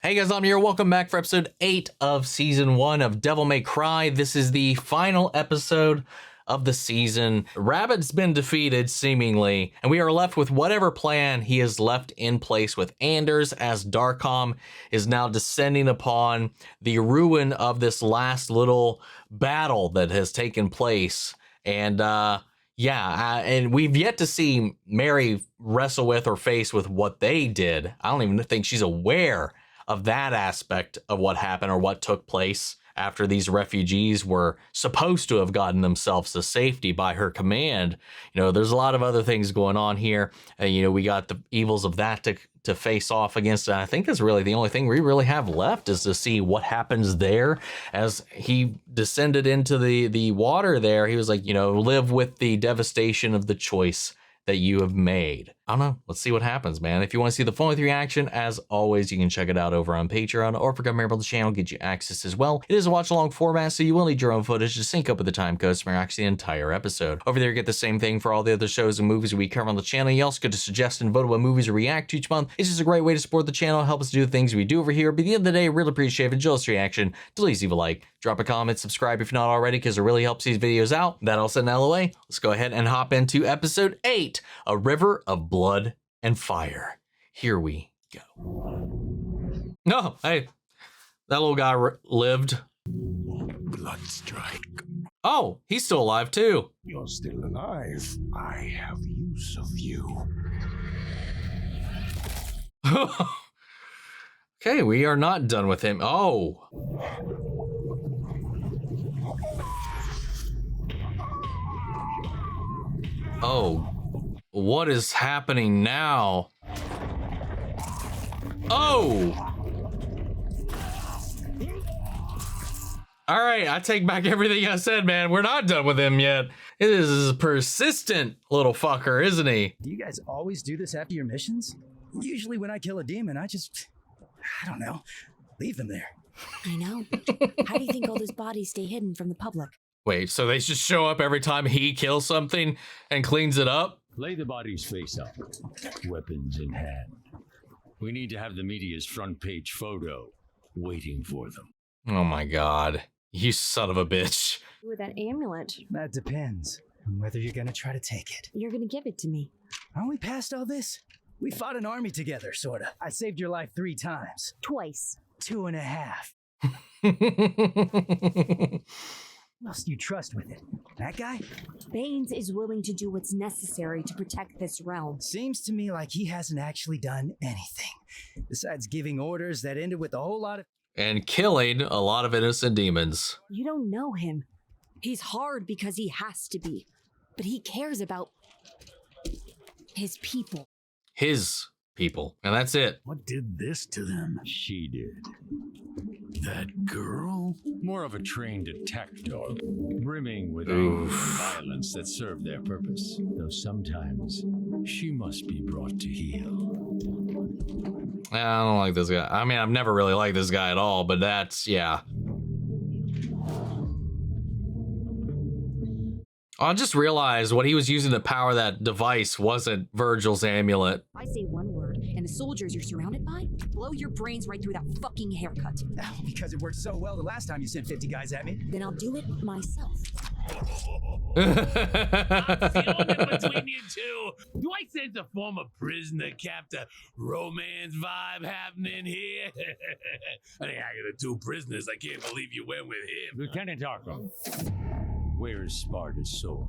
Hey guys, I'm here. Welcome back for episode 8 of season 1 of Devil May Cry. This is the final episode of the season. Rabbit's been defeated, seemingly, and we are left with whatever plan he has left in place with Anders, as Darkham is now descending upon the ruin of this last little battle that has taken place. And and we've yet to see Mary wrestle with or face with what they did. I don't even think she's aware of that aspect of what happened or what took place after these refugees were supposed to have gotten themselves to safety by her command. You know, there's a lot of other things going on here. We got the evils of that to face off against. And I think that's really the only thing we really have left is to see what happens there. As he descended into the water there, he was like, live with the devastation of the choice that you have made. I don't know. Let's see what happens, man. If you want to see the full length reaction, as always, you can check it out over on Patreon, or if you become a member of the channel, get you access as well. It is a watch along format, so you will need your own footage to sync up with the time codes to actually the entire episode. Over there, you get the same thing for all the other shows and movies we cover on the channel. You also get to suggest and vote what movies we react to each month. It's just a great way to support the channel, help us do the things we do over here. But at the end of the day, really appreciate it. Enjoy this reaction. Please leave a like, drop a comment, subscribe if you're not already, because it really helps these videos out. That all said and out of the way, let's go ahead and hop into episode 8, A River of Blood and Fire. Here we go. No, hey, that little guy lived. Blood strike. Oh, he's still alive too. You're still alive. I have use of you. Okay, we are not done with him. Oh. Oh. What is happening now? Oh! All right, I take back everything I said, man. We're not done with him yet. It is a persistent little fucker, isn't he? Do you guys always do this after your missions? Usually when I kill a demon, I don't know, leave them there. I know. How do you think all those bodies stay hidden from the public? Wait, so they just show up every time he kills something and cleans it up? Lay the bodies face up, weapons in hand. We need to have the media's front page photo waiting for them. Oh my god. You son of a bitch. With that amulet. That depends on whether you're gonna try to take it. You're gonna give it to me. Aren't we past all this? We fought an army together, sorta. I saved your life 3 times. Twice. 2.5. Who else do you trust with it? That guy? Baines is willing to do what's necessary to protect this realm. Seems to me like he hasn't actually done anything, besides giving orders that ended with a whole lot of... And killing a lot of innocent demons. You don't know him. He's hard because he has to be. But he cares about... his people. His people. And that's it. What did this to them? She did. That girl? More of a trained attack dog, brimming with anger and violence that served their purpose. Though sometimes she must be brought to heel. I don't like this guy. I mean, I've never really liked this guy at all, but that's, yeah. I just realized what he was using to power that device wasn't Vergil's amulet. I say one word, and the soldiers you're surrounded by blow your brains right through that fucking haircut. Because it worked so well the last time you sent 50 guys at me. Then I'll do it myself. I'm feeling it between you two. Do I sense a former prisoner captor romance vibe happening here? I think I got the 2 prisoners. I can't believe you went with him. Lieutenant Darkham, where is Sparta's sword?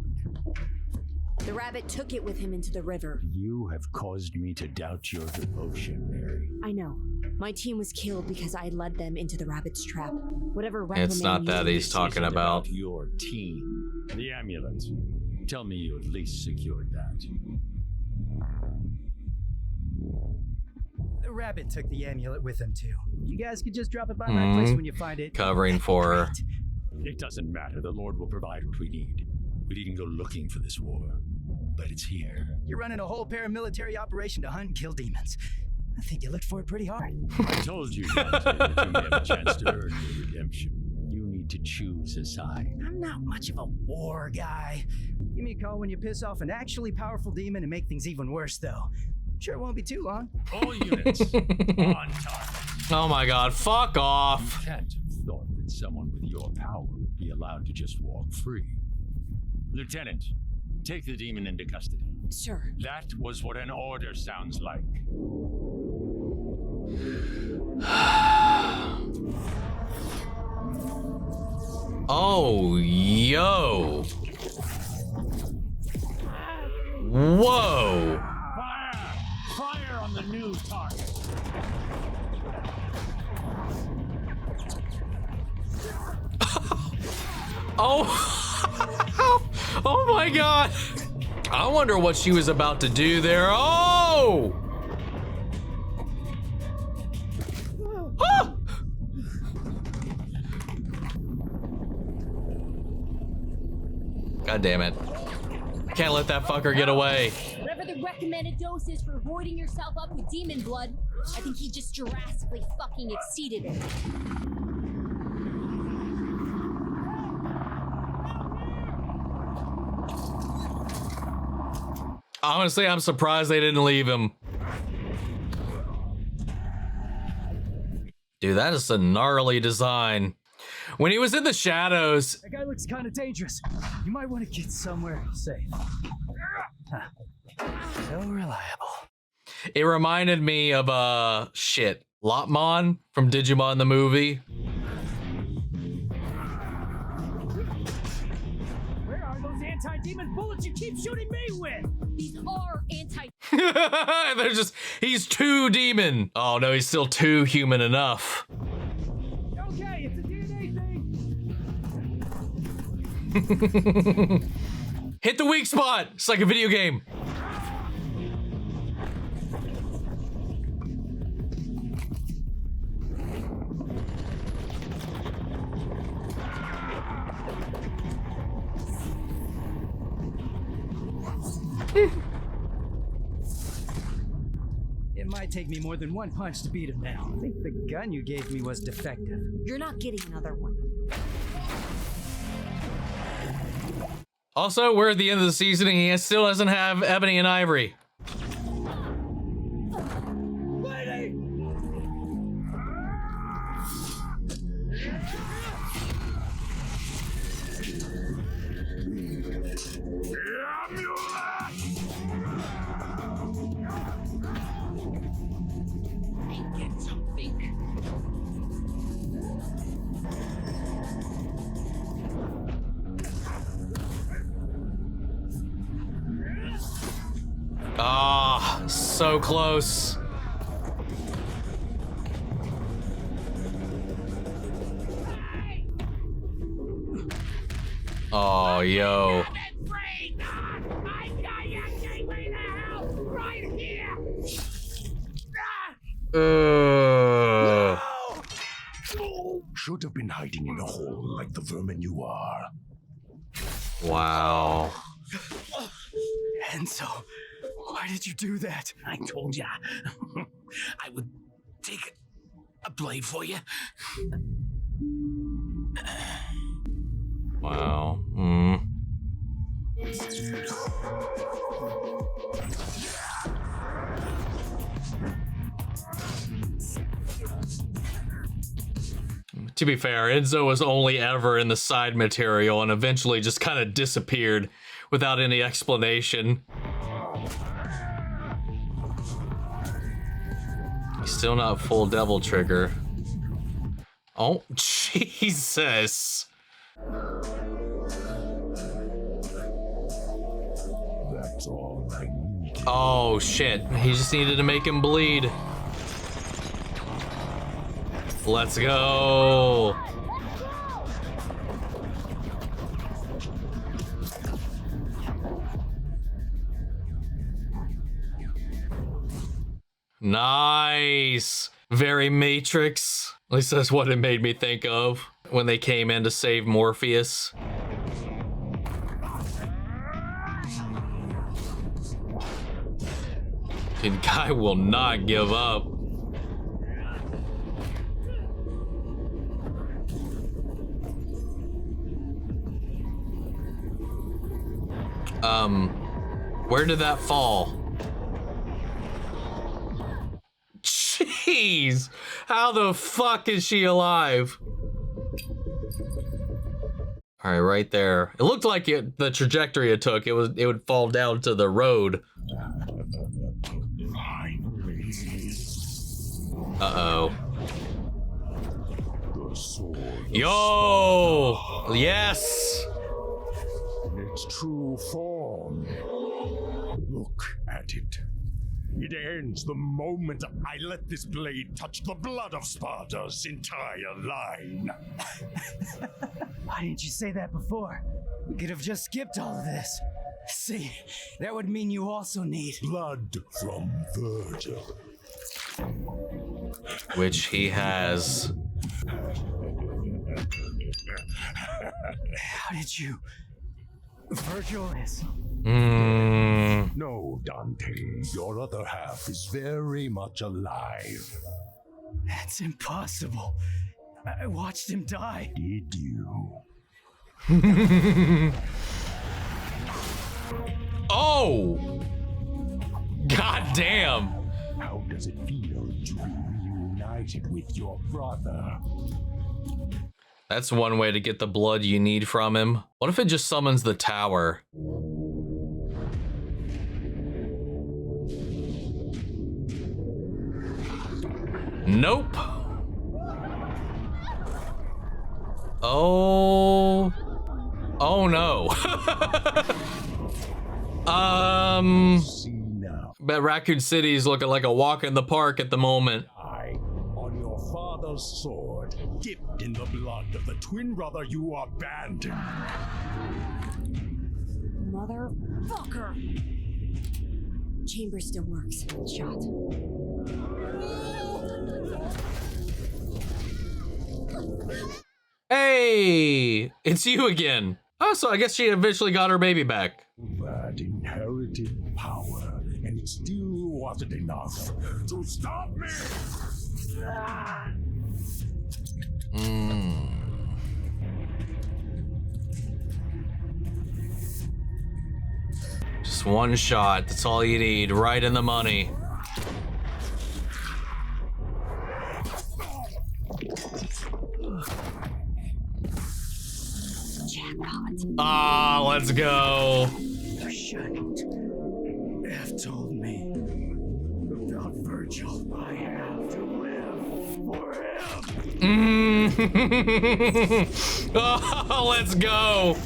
The rabbit took it with him into the river. You have caused me to doubt your devotion, Mary. I know. My team was killed because I led them into the rabbit's trap. Whatever It's not that he's talking about. Your team. The amulet. Tell me you at least secured that. The rabbit took the amulet with him too. You guys could just drop it by my place when you find it. Covering for her. It doesn't matter. The Lord will provide what we need. We needn't go looking for this war, but it's here. You're running a whole paramilitary operation to hunt and kill demons. I think you looked for it pretty hard. I told you, Dante, that you may have a chance to earn your redemption. You need to choose a side. I'm not much of a war guy. Give me a call when you piss off an actually powerful demon and make things even worse, though. Sure it won't be too long. All units on target. Oh my god, fuck off. Can't have thought that someone with your power would be allowed to just walk free. Lieutenant, take the demon into custody. Sure. That was what an order sounds like. Oh, yo. Whoa. Fire! Fire on the new target! Oh. Oh my god. I wonder what she was about to do there. Oh. Ah! God damn it. Can't let that fucker get away. Whatever the recommended dose is for voiding yourself up with demon blood, I think he just drastically fucking exceeded it. Honestly, I'm surprised they didn't leave him. Dude, that is a gnarly design. When he was in the shadows... That guy looks kind of dangerous. You might want to get somewhere safe. So reliable. It reminded me of, Lotmon from Digimon the movie. Where are those anti-demon bullets you keep shooting me with? These are anti- They're just... He's too demon. Oh, no, he's still too human enough. Okay, it's a DNA thing. Hit the weak spot. It's like a video game. It might take me more than one punch to beat him now. I think the gun you gave me was defective. You're not getting another one. Also, we're at the end of the season and he still doesn't have Ebony and Ivory. Get something. Ah, so close. Oh, yo. Should have been hiding in a hole like the vermin you are. Wow. Enzo, why did you do that? I told ya. I would take a blade for you. Wow. To be fair, Enzo was only ever in the side material and eventually just kind of disappeared without any explanation. He's still not full devil trigger. Oh, Jesus. That's all I need. Oh, shit. He just needed to make him bleed. Let's go. Nice. Very Matrix. At least that's what it made me think of when they came in to save Morpheus. The guy will not give up. Where did that fall? Jeez, How the fuck is she alive? All right, right there. It looked like the trajectory it took, it would fall down to the road. Uh-oh. Yo! Yes! In its true form. Look at it. It ends the moment I let this blade touch the blood of Sparta's entire line. Why didn't you say that before? We could have just skipped all of this. See, that would mean you also need Blood from Vergil. Which he has. How did you? Vergil is. No, Dante. Your other half is very much alive. That's impossible. I watched him die. Did you? Oh! God damn! How does it feel to be reunited with your brother? That's one way to get the blood you need from him. What if it just summons the tower? Nope. Oh. Oh no. See now. Bet Raccoon City is looking like a walk in the park at the moment. On your father's sword, dipped in the blood of the twin brother you abandoned. Motherfucker! Chamber still works. Shot. Hey, it's you again. Oh, so I guess she eventually got her baby back. That inherited power, and it still wasn't enough to stop me. Just one shot, that's all you need, right in the money. Ah, let's go. You shouldn't have told me about Vergil. I have to live for him. Oh, let's go.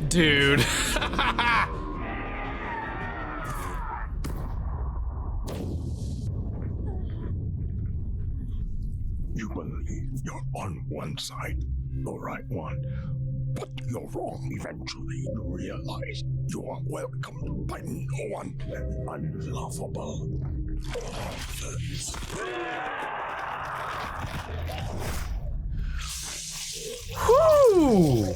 Dude. You believe you're on one side, the right one, but you're wrong. Eventually, you realize you are welcomed by no one and unlovable. Whoo!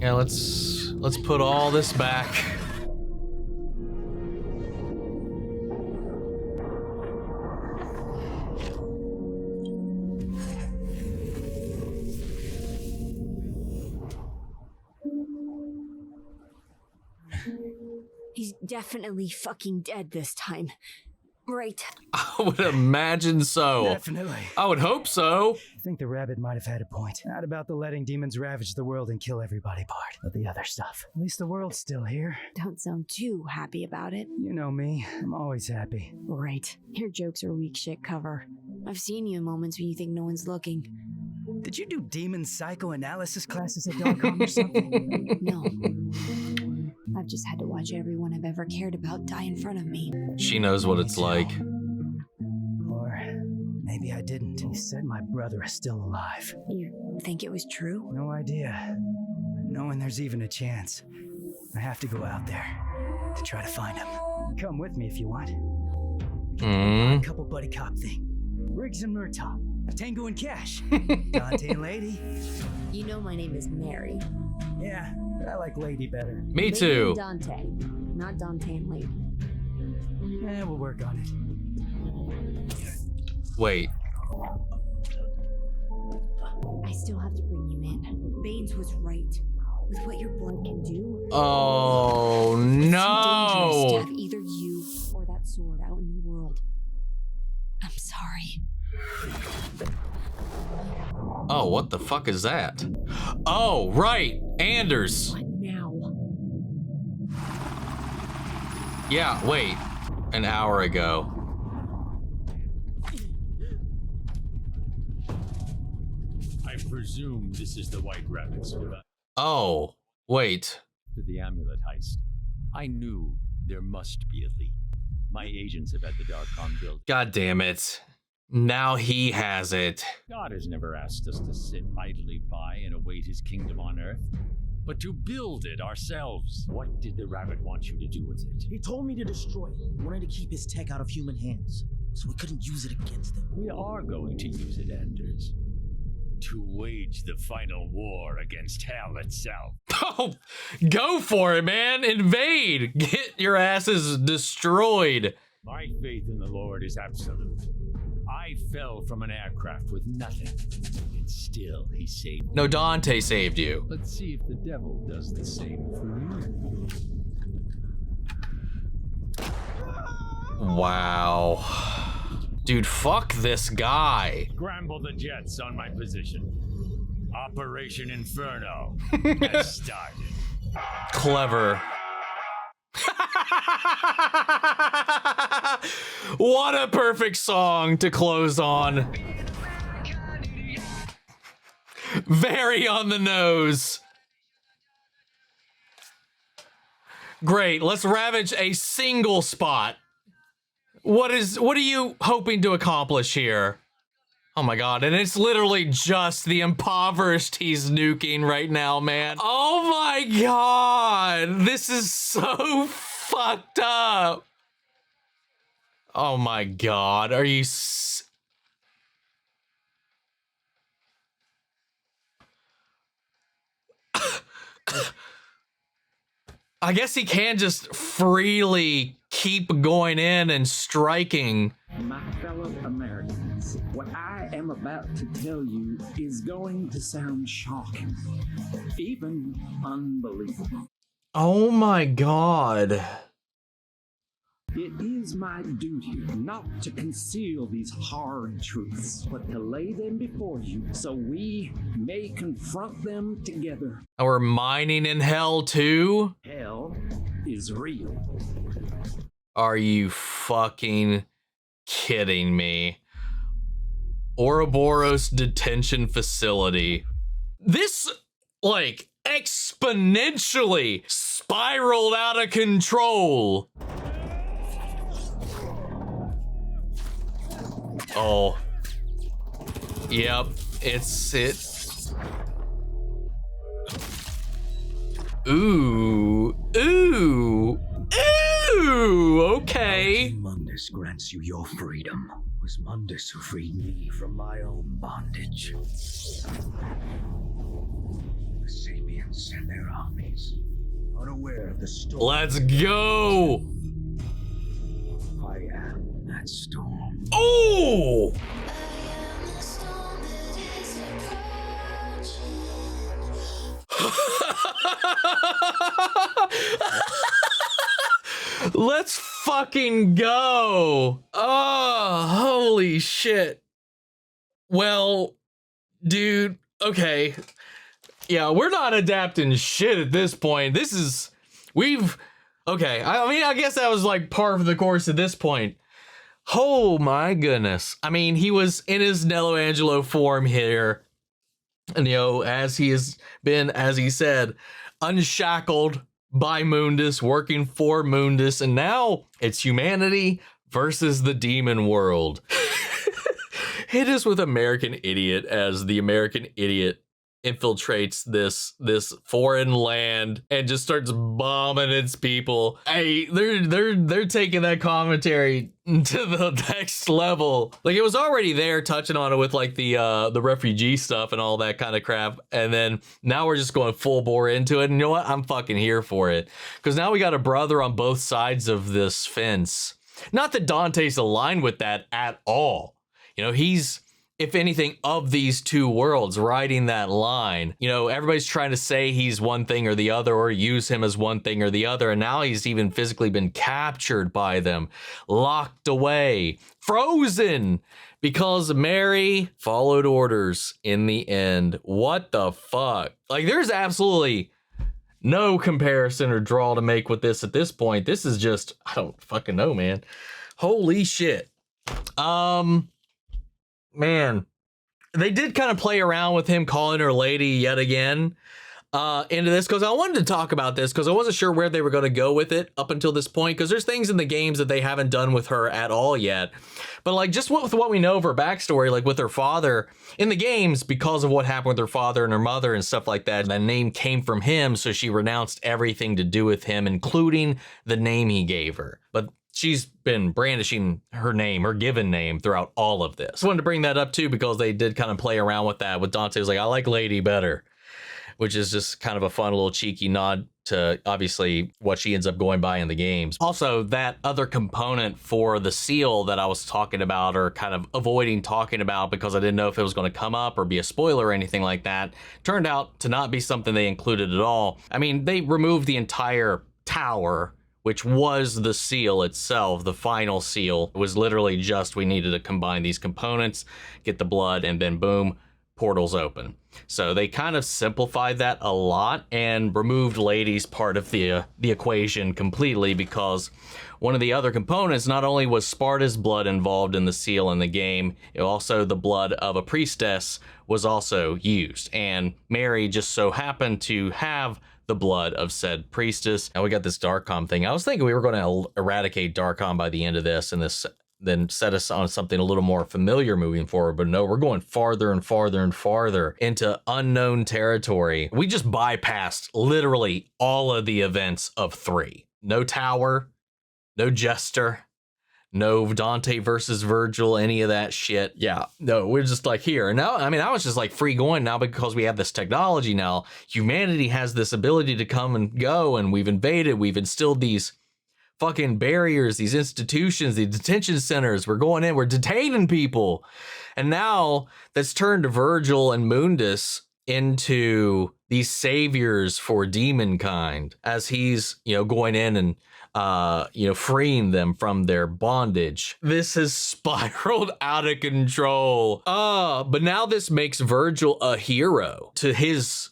Yeah, let's put all this back. He's definitely fucking dead this time. Right. I would imagine so. Definitely. I would hope so. I think the rabbit might have had a point. Not about the letting demons ravage the world and kill everybody part, but the other stuff. At least the world's still here. Don't sound too happy about it. You know me. I'm always happy. Right. Your jokes are weak shit cover. I've seen you in moments when you think no one's looking. Did you do demon psychoanalysis classes at Dogcom or something? No. I've just had to watch everyone I've ever cared about die in front of me. She knows what it's like. Or maybe I didn't. You said my brother is still alive. You think it was true? No idea. Knowing there's even a chance, I have to go out there to try to find him. Come with me if you want. A couple buddy cop thing. Riggs and Murtaugh. Tango and Cash. Dante and Lady. You know my name is Mary. Yeah, I like Lady better. Me Lady too. and Dante, not Dante and Lady. We'll work on it. Wait. I still have to bring you in. Baines was right. With what your blood can do, Oh it's too dangerous to no. have either you or that sword out in the world. I'm sorry. Oh, what the fuck is that? Oh, right. Anders. What now? Yeah, wait. An hour ago. I presume this is the White Rabbit's Oh, wait. to the amulet heist. I knew there must be a leak. My agents have had the Darkcom built. God damn it. Now he has it. God has never asked us to sit idly by and await his kingdom on Earth, but to build it ourselves. What did the rabbit want you to do with it? He told me to destroy it. He wanted to keep his tech out of human hands, so we couldn't use it against him. We are going to use it, Anders. To wage the final war against hell itself. Oh, go for it, man. Invade. Get your asses destroyed. My faith in the Lord is absolute. I fell from an aircraft with nothing, and still he saved me. No, Dante saved you. Let's see if the devil does the same for you. Wow. Dude, fuck this guy. Scramble the jets on my position. Operation Inferno has started. Clever. What a perfect song to close on. Very on the nose. Great, let's ravage a single spot. What are you hoping to accomplish here? Oh my god, and it's literally just the impoverished he's nuking right now, man. Oh my god, this is so fucked up. Oh my god, are you I guess he can just freely keep going in and striking. My fellow Americans, what I am about to tell you is going to sound shocking, even unbelievable. Oh my god. It is my duty not to conceal these hard truths, but to lay them before you so we may confront them together. And we're mining in hell too? Hell is real. Are you fucking kidding me? Ouroboros detention facility. This, like, exponentially spiraled out of control. Oh. Yep, it's it. Ooh. Ooh. Ooh, okay. Mundus grants you your freedom. It was Mundus who freed me from my own bondage. The Sabians and their armies, unaware of the storm. Let's go. I am that storm. Oh! Let's fucking go. Oh, holy shit. Well, dude, okay. Yeah, we're not adapting shit at this point. Okay, I mean, I guess that was like par for the course at this point. Oh my goodness. I mean, he was in his Nello Angelo form here. And, you know, as he has been, as he said, unshackled by Mundus, working for Mundus, and now it's humanity versus the demon world. Hit us with American Idiot as the American Idiot infiltrates this foreign land and just starts bombing its people. Hey, they're taking that commentary to the next level. Like, it was already there, touching on it with like the refugee stuff and all that kind of crap, and then now we're just going full bore into it. And you know what? I'm fucking here for it, because now we got a brother on both sides of this fence. Not that Dante's aligned with that at all. You know, he's, if anything, of these two worlds, riding that line. You know, everybody's trying to say he's one thing or the other, or use him as one thing or the other, and now he's even physically been captured by them, locked away, frozen, because Mary followed orders in the end. What the fuck? Like, there's absolutely no comparison or draw to make with this at this point. This is just, I don't fucking know, man. Holy shit. Man, they did kind of play around with him calling her lady yet again into this, because I wanted to talk about this because I wasn't sure where they were going to go with it up until this point, because there's things in the games that they haven't done with her at all yet. But like, just with what we know of her backstory, like with her father in the games, because of what happened with her father and her mother and stuff like that, that name came from him, so she renounced everything to do with him, including the name he gave her. But she's been brandishing her name, her given name, throughout all of this. I wanted to bring that up too, because they did kind of play around with that. With Dante was like, I like Lady better, which is just kind of a fun little cheeky nod to obviously what she ends up going by in the games. Also, that other component for the seal that I was talking about, or kind of avoiding talking about because I didn't know if it was going to come up or be a spoiler or anything like that, turned out to not be something they included at all. I mean, they removed the entire tower, which was the seal itself. The final seal was literally just, we needed to combine these components, get the blood, and then boom, portals open. So they kind of simplified that a lot and removed Lady's part of the equation completely, because one of the other components, not only was Sparta's blood involved in the seal in the game, also the blood of a priestess was also used. And Mary just so happened to have the blood of said priestess. And we got this Darkcom thing. I was thinking we were going to eradicate Darkcom by the end of this, and this then set us on something a little more familiar moving forward. But no, we're going farther and farther and farther into unknown territory. We just bypassed literally all of the events of 3. No tower, no jester, no Dante versus Vergil, any of that shit. Yeah, no, we're just like here. Now, I mean, I was just like free going now because we have this technology now. Humanity has this ability to come and go, and we've invaded, we've instilled these fucking barriers, these institutions, these detention centers. We're going in, we're detaining people. And now that's turned Vergil and Mundus into these saviors for demon kind, as he's, you know, going in and freeing them from their bondage. This has spiraled out of control. But now this makes Vergil a hero to his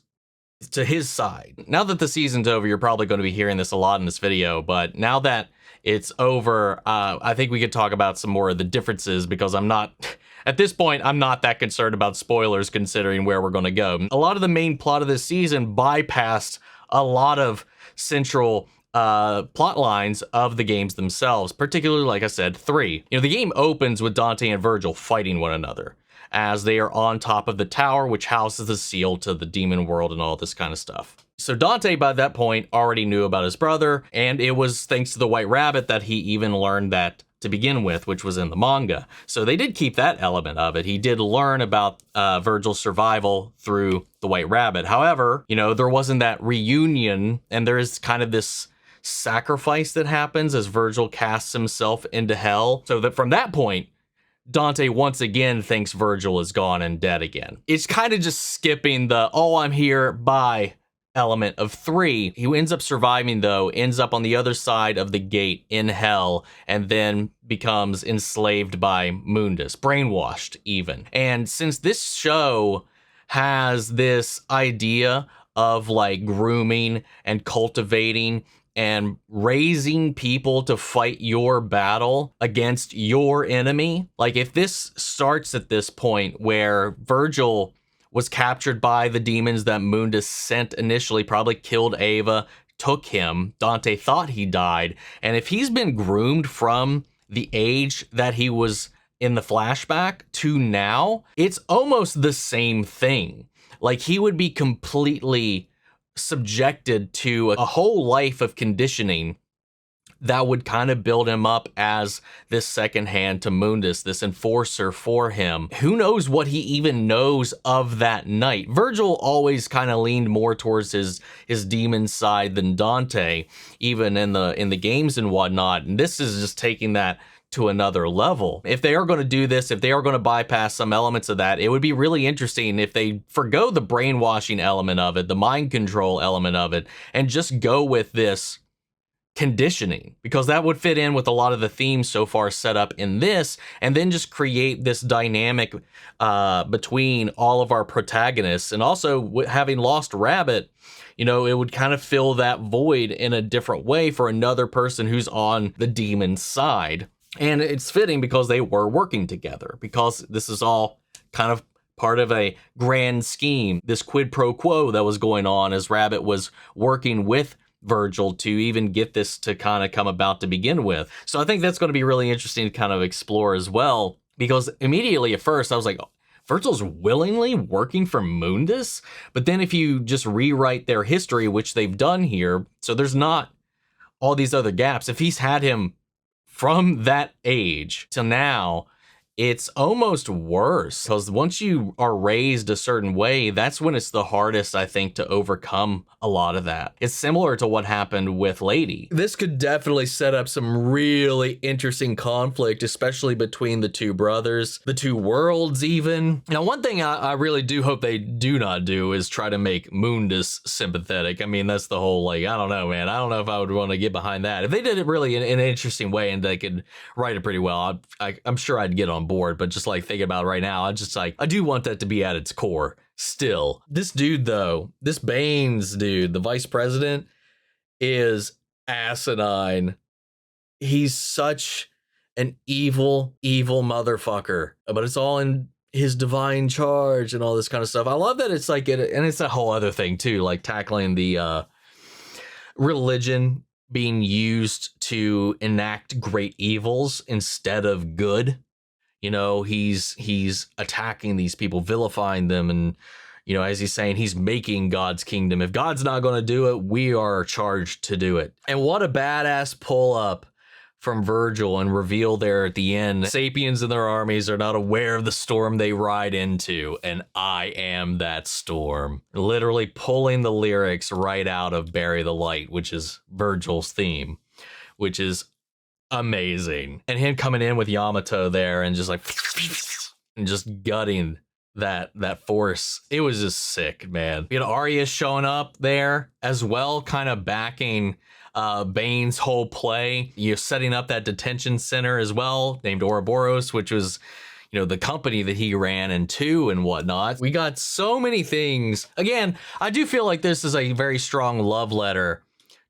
side. Now that the season's over, you're probably going to be hearing this a lot in this video, but now that it's over, I think we could talk about some more of the differences, because I'm not, at this point, I'm not that concerned about spoilers considering where we're going to go. A lot of the main plot of this season bypassed a lot of central plot lines of the games themselves, particularly, like I said, 3. You know, the game opens with Dante and Vergil fighting one another as they are on top of the tower, which houses the seal to the demon world and all this kind of stuff. So Dante, by that point, already knew about his brother, and it was thanks to the White Rabbit that he even learned that to begin with, which was in the manga. So they did keep that element of it. He did learn about Vergil's survival through the White Rabbit. However, you know, there wasn't that reunion, and there is kind of this sacrifice that happens as Vergil casts himself into hell. So that from that point, Dante once again thinks Vergil is gone and dead again. It's kind of just skipping the, oh, I'm here, bye element of 3. He ends up surviving, though, ends up on the other side of the gate in hell, and then becomes enslaved by Mundus, brainwashed even. And since this show has this idea of like grooming and cultivating and raising people to fight your battle against your enemy. Like, if this starts at this point where Vergil was captured by the demons that Mundus sent initially, probably killed Ava, took him, Dante thought he died, and if he's been groomed from the age that he was in the flashback to now, it's almost the same thing. Like, he would be completely subjected to a whole life of conditioning that would kind of build him up as this second hand to Mundus, this enforcer for him. Who knows what he even knows of that night? Vergil always kind of leaned more towards his demon side than Dante, even in the games and whatnot. And this is just taking that to another level. If they are going to do this, if they are going to bypass some elements of that, it would be really interesting if they forgo the brainwashing element of it, the mind control element of it, and just go with this conditioning, because that would fit in with a lot of the themes so far set up in this, and then just create this dynamic between all of our protagonists. And also, having lost Rabbit, you know, it would kind of fill that void in a different way for another person who's on the demon side. And it's fitting because they were working together, because this is all kind of part of a grand scheme, this quid pro quo that was going on as Rabbit was working with Vergil to even get this to kind of come about to begin with. So I think that's going to be really interesting to kind of explore as well, because immediately at first I was like, Vergil's willingly working for Mundus? But then if you just rewrite their history, which they've done here, so there's not all these other gaps. If he's had him from that age to now, it's almost worse, because once you are raised a certain way, that's when it's the hardest, I think, to overcome a lot of that. It's similar to what happened with Lady. This could definitely set up some really interesting conflict, especially between the two brothers, the two worlds even. Now, one thing I really do hope they do not do is try to make Mundus sympathetic. I mean, that's the whole, like, I don't know, man. I don't know if I would want to get behind that. If they did it really in an interesting way and they could write it pretty well, I'm sure I'd get on board. But just like thinking about it right now, I do want that to be at its core still. This dude though, this Baines dude, the vice president, is asinine. He's such an evil motherfucker, but it's all in his divine charge and all this kind of stuff. I love that it's like, and it's a whole other thing too, like tackling the religion being used to enact great evils instead of good. You know, he's attacking these people, vilifying them, and, you know, as he's saying, he's making God's kingdom. If God's not going to do it, we are charged to do it. And what a badass pull up from Vergil and reveal there at the end. Sapiens and their armies are not aware of the storm they ride into, and I am that storm. Literally pulling the lyrics right out of Bury the Light, which is Vergil's theme, which is amazing. And him coming in with Yamato there and just like and just gutting that force. It was just sick, man. You know, Arya showing up there as well, kind of backing Baines' whole play. You're setting up that detention center as well, named Ouroboros, which was, you know, the company that he ran into and whatnot. We got so many things. Again, I do feel like this is a very strong love letter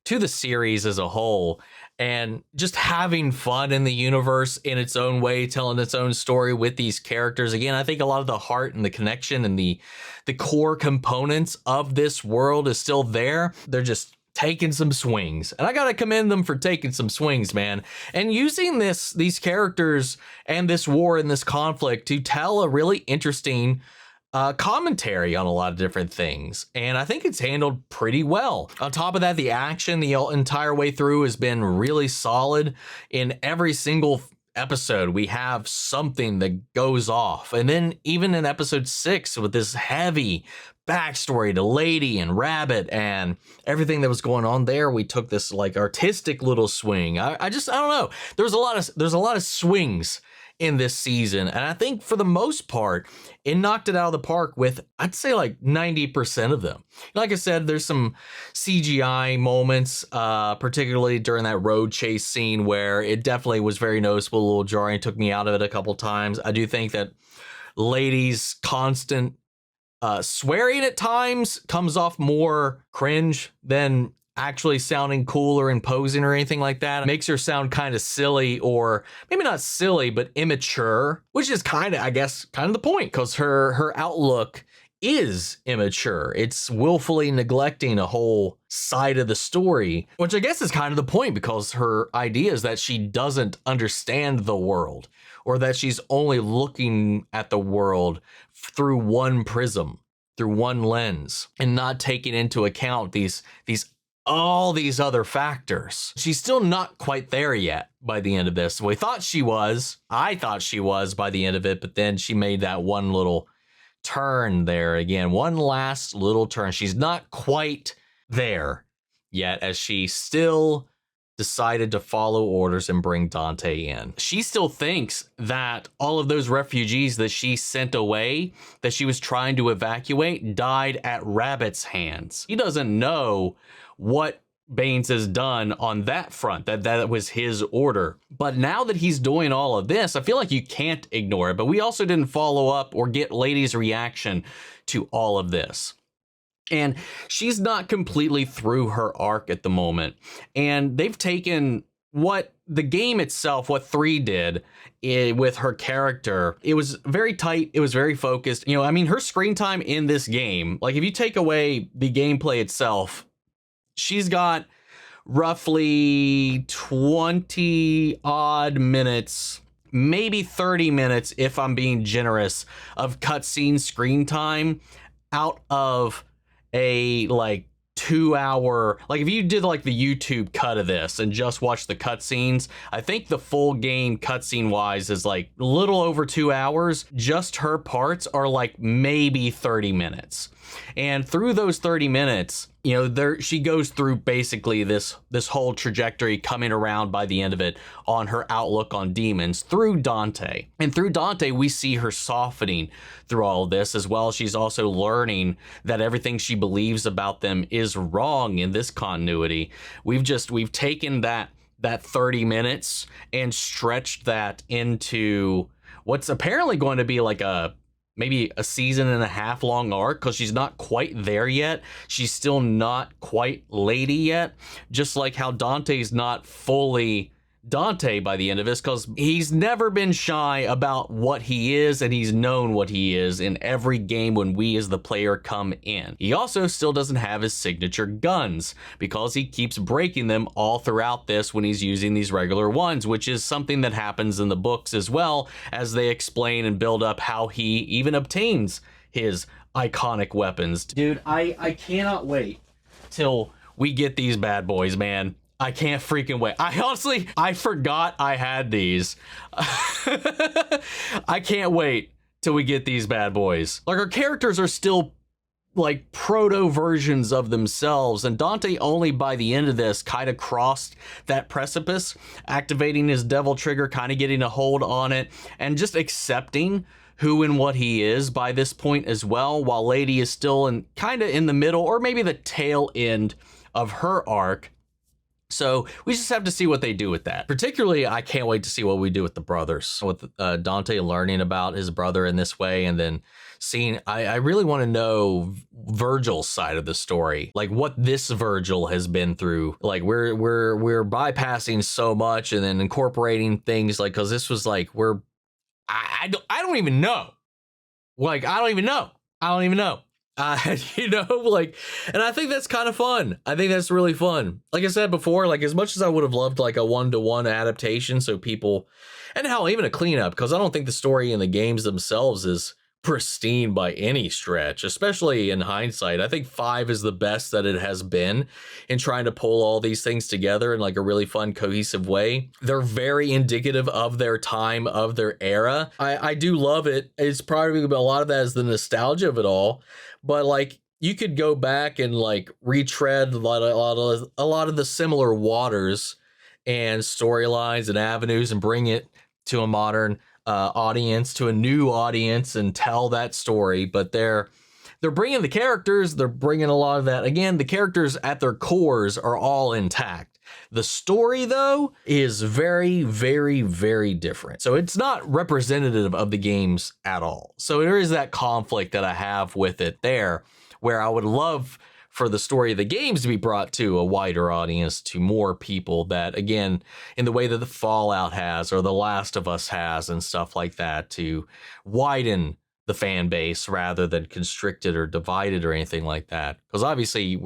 to the series as a whole, and just having fun in the universe in its own way, telling its own story with these characters. Again, I think a lot of the heart and the connection and the core components of this world is still there. They're just taking some swings, and I gotta commend them for taking some swings, man, and using these characters and this war and this conflict to tell a really interesting commentary on a lot of different things, and I think it's handled pretty well. On top of that, the action the entire way through has been really solid. In every single episode, we have something that goes off, and then even in episode 6 with this heavy backstory to Lady and Rabbit and everything that was going on there, we took this like artistic little swing. I don't know. There's a lot of swings in this season, and I think for the most part it knocked it out of the park with, I'd say, like 90% of them. Like I said, there's some CGI moments, particularly during that road chase scene, where it definitely was very noticeable, a little jarring, took me out of it a couple times. I do think that Lady's constant swearing at times comes off more cringe than actually sounding cool or imposing or anything like that. It makes her sound kind of silly, or maybe not silly, but immature, which is kind of the point, because her outlook is immature. It's willfully neglecting a whole side of the story, which I guess is kind of the point, because her idea is that she doesn't understand the world, or that she's only looking at the world through one prism, through one lens, and not taking into account these all these other factors. She's still not quite there yet by the end of this. We thought she was. I thought she was by the end of it, but then she made that one little turn there again. One last little turn. She's not quite there yet, as she still decided to follow orders and bring Dante in. She still thinks that all of those refugees that she sent away, that she was trying to evacuate, died at Rabbit's hands. He doesn't know what Baines has done on that front, that was his order. But now that he's doing all of this, I feel like you can't ignore it. But we also didn't follow up or get Lady's reaction to all of this. And she's not completely through her arc at the moment. And they've taken what the game itself, what 3 did with her character. It was very tight. It was very focused. You know, I mean, her screen time in this game, like if you take away the gameplay itself, she's got roughly 20 odd minutes, maybe 30 minutes, if I'm being generous, of cutscene screen time out of a like 2 hour, like if you did like the YouTube cut of this and just watch the cutscenes, I think the full game cutscene wise is like a little over 2 hours. Just her parts are like maybe 30 minutes. And through those 30 minutes, you know, there she goes through basically this whole trajectory, coming around by the end of it on her outlook on demons through Dante. And through Dante, we see her softening through all of this, as well. She's also learning that everything she believes about them is wrong in this continuity. We've taken that 30 minutes and stretched that into what's apparently going to be like maybe a season and a half long arc, because she's not quite there yet. She's still not quite Lady yet, just like how Dante's not fully Dante by the end of this, because he's never been shy about what he is, and he's known what he is in every game when we as the player come in. He also still doesn't have his signature guns, because he keeps breaking them all throughout this when he's using these regular ones, which is something that happens in the books as well, as they explain and build up how he even obtains his iconic weapons. Dude, I cannot wait till we get these bad boys, man. I can't freaking wait. I forgot I had these. I can't wait till we get these bad boys. Like, our characters are still like proto versions of themselves, and Dante only by the end of this kind of crossed that precipice, activating his devil trigger, kind of getting a hold on it, and just accepting who and what he is by this point as well, while Lady is still kind of in the middle, or maybe the tail end of her arc. So we just have to see what they do with that. Particularly, I can't wait to see what we do with the brothers, with Dante learning about his brother in this way, and then seeing, I really want to know Vergil's side of the story, like what this Vergil has been through. Like we're bypassing so much and then incorporating things, like, because this was like, I don't even know. Like, I don't even know. You know, like, and I think that's kind of fun. I think that's really fun. Like I said before, like, as much as I would have loved like a 1-to-1 adaptation, so people, and hell, even a cleanup, because I don't think the story in the games themselves is pristine by any stretch, especially in hindsight. I think 5 is the best that it has been in trying to pull all these things together in like a really fun, cohesive way. They're very indicative of their time, of their era. I do love it. It's probably a lot of that is the nostalgia of it all, but like, you could go back and like retread a lot of the similar waters and storylines and avenues and bring it to a modern audience, to a new audience, and tell that story. But they're bringing the characters, they're bringing a lot of that. Again, the characters at their cores are all intact. The story, though, is very, very, very different. So it's not representative of the games at all. So there is that conflict that I have with it there, where I would love for the story of the games to be brought to a wider audience, to more people, that, again, in the way that the Fallout has, or The Last of Us has, and stuff like that, to widen the fan base rather than constrict it or divide it or anything like that. Because obviously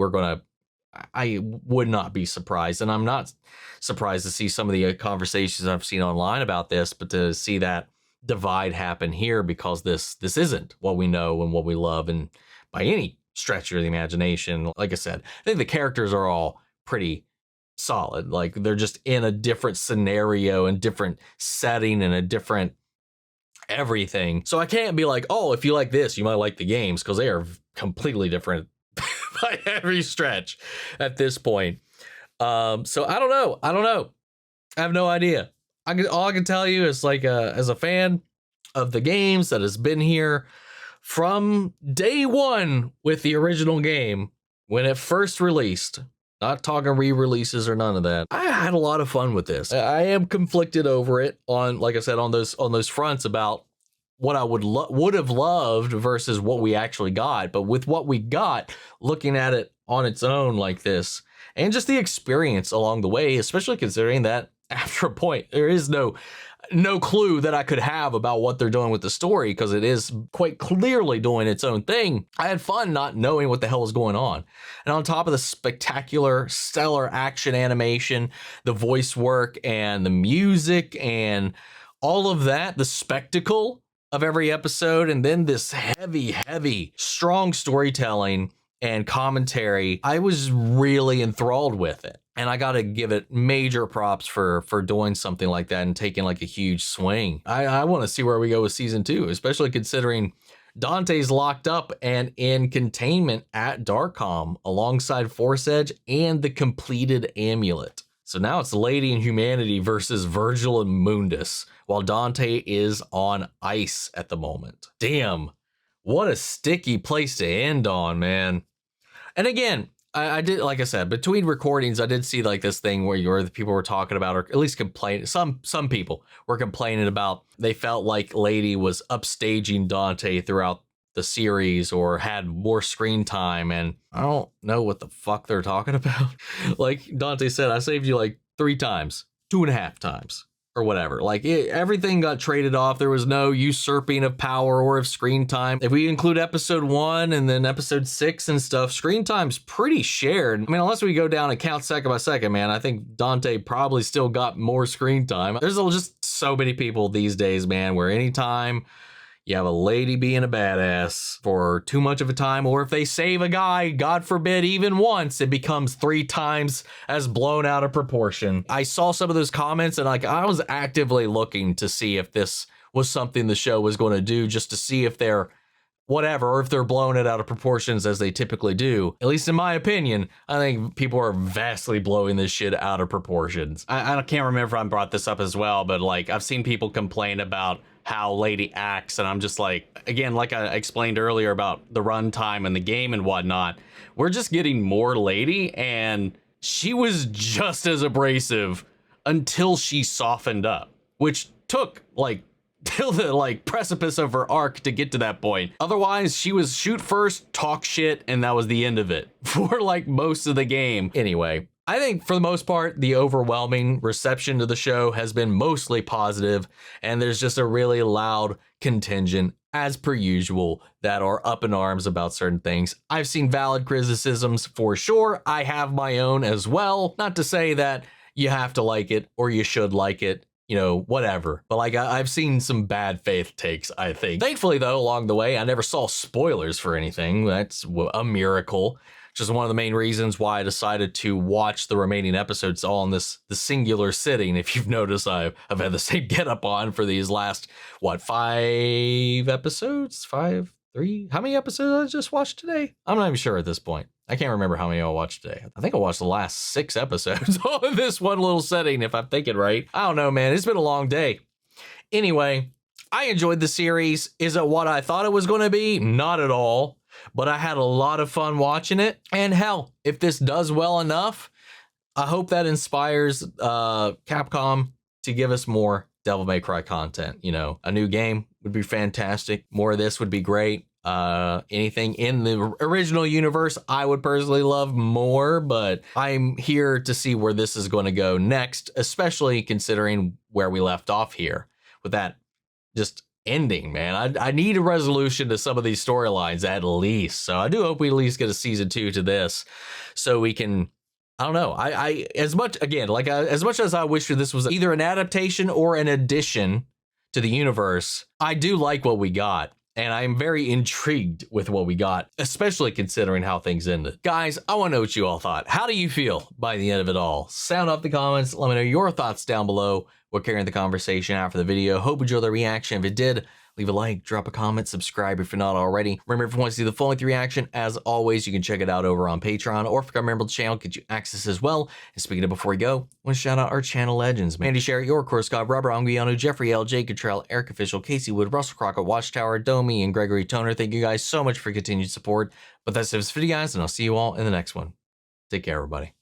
I would not be surprised, and I'm not surprised to see some of the conversations I've seen online about this, but to see that divide happen here, because this isn't what we know and what we love, and by any stretch of the imagination. Like I said, I think the characters are all pretty solid. Like they're just in a different scenario and different setting and a different everything. So I can't be like, oh, if you like this, you might like the games, because they are completely different by every stretch at this point. So I don't know. I have no idea. All I can tell you is, like, as a fan of the games that has been here from day one with the original game when it first released, not talking re-releases or none of that, I had a lot of fun with this. I am conflicted over it on, like I said, on those fronts about what I would have loved versus what we actually got. But with what we got, looking at it on its own like this, and just the experience along the way, especially considering that after a point, there is no clue that I could have about what they're doing with the story, because it is quite clearly doing its own thing. I had fun not knowing what the hell was going on. And on top of the spectacular, stellar action animation, the voice work and the music and all of that, the spectacle of every episode, and then this heavy, strong storytelling and commentary, I was really enthralled with it. And I got to give it major props for doing something like that and taking like a huge swing. I want to see where we go with season 2, especially considering Dante's locked up and in containment at Darkcom alongside Force Edge and the completed amulet. So now it's Lady and Humanity versus Vergil and Mundus, while Dante is on ice at the moment. Damn, what a sticky place to end on, man. And again, I did, like I said, between recordings, I did see like this thing where the people were talking about, or at least complaining. Some people were complaining about they felt like Lady was upstaging Dante throughout the series or had more screen time. And I don't know what the fuck they're talking about. Like Dante said, I saved you like 3 times, 2.5 times. Or whatever. Like everything got traded off. There was no usurping of power or of screen time. If we include episode 1 and then episode 6 and stuff, screen time's pretty shared. I mean, unless we go down and count second by second, man, I think Dante probably still got more screen time. There's just so many people these days, man, where anytime you have a lady being a badass for too much of a time, or if they save a guy, God forbid, even once, it becomes 3 times as blown out of proportion. I saw some of those comments and like I was actively looking to see if this was something the show was going to do, just to see if they're whatever, or if they're blowing it out of proportions as they typically do. At least in my opinion, I think people are vastly blowing this shit out of proportions. I can't remember if I brought this up as well, but like I've seen people complain about how Lady acts, and I'm just like, again, like I explained earlier about the runtime and the game and whatnot, we're just getting more Lady, and she was just as abrasive until she softened up, which took like till the like precipice of her arc to get to that point. Otherwise, she was shoot first, talk shit, and that was the end of it for like most of the game. Anyway, I think for the most part, the overwhelming reception to the show has been mostly positive, and there's just a really loud contingent, as per usual, that are up in arms about certain things. I've seen valid criticisms for sure. I have my own as well. Not to say that you have to like it or you should like it, you know, whatever. But like I've seen some bad faith takes, I think. Thankfully, though, along the way, I never saw spoilers for anything. That's a miracle. Which is one of the main reasons why I decided to watch the remaining episodes all in the singular sitting. If you've noticed, I've had the same getup on for these last, 5 episodes? 5? 3? How many episodes I just watched today? I'm not even sure at this point. I can't remember how many I watched today. I think I watched the last 6 episodes on this one little setting, if I'm thinking right. I don't know, man. It's been a long day. Anyway, I enjoyed the series. Is it what I thought it was going to be? Not at all. But I had a lot of fun watching it. And hell, if this does well enough, I hope that inspires Capcom to give us more Devil May Cry content. You know, a new game would be fantastic. More of this would be great. Anything in the original universe, I would personally love more, but I'm here to see where this is going to go next, especially considering where we left off here with that just ending, man. I need a resolution to some of these storylines at least. So I do hope we at least get a season 2 to this so we can, I don't know. I as much, again, like as much as I wish this was either an adaptation or an addition to the universe, I do like what we got. And I'm very intrigued with what we got, especially considering how things ended. Guys, I want to know what you all thought. How do you feel by the end of it all? Sound off the comments. Let me know your thoughts down below. We're carrying the conversation after the video. Hope you enjoyed the reaction. If it did, leave a like, drop a comment, subscribe if you're not already. Remember, if you want to see the full-length reaction, as always, you can check it out over on Patreon, or if you become a member of the channel, get you access as well. And speaking of before we go, I want to shout out our channel legends. Mandy Sherry, Your Course God, Robert Anguiano, Jeffrey L, Jake Cottrell, Eric Official, Casey Wood, Russell Crockett, Watchtower, Domi, and Gregory Toner. Thank you guys so much for continued support. But that's it for this video, guys, and I'll see you all in the next one. Take care, everybody.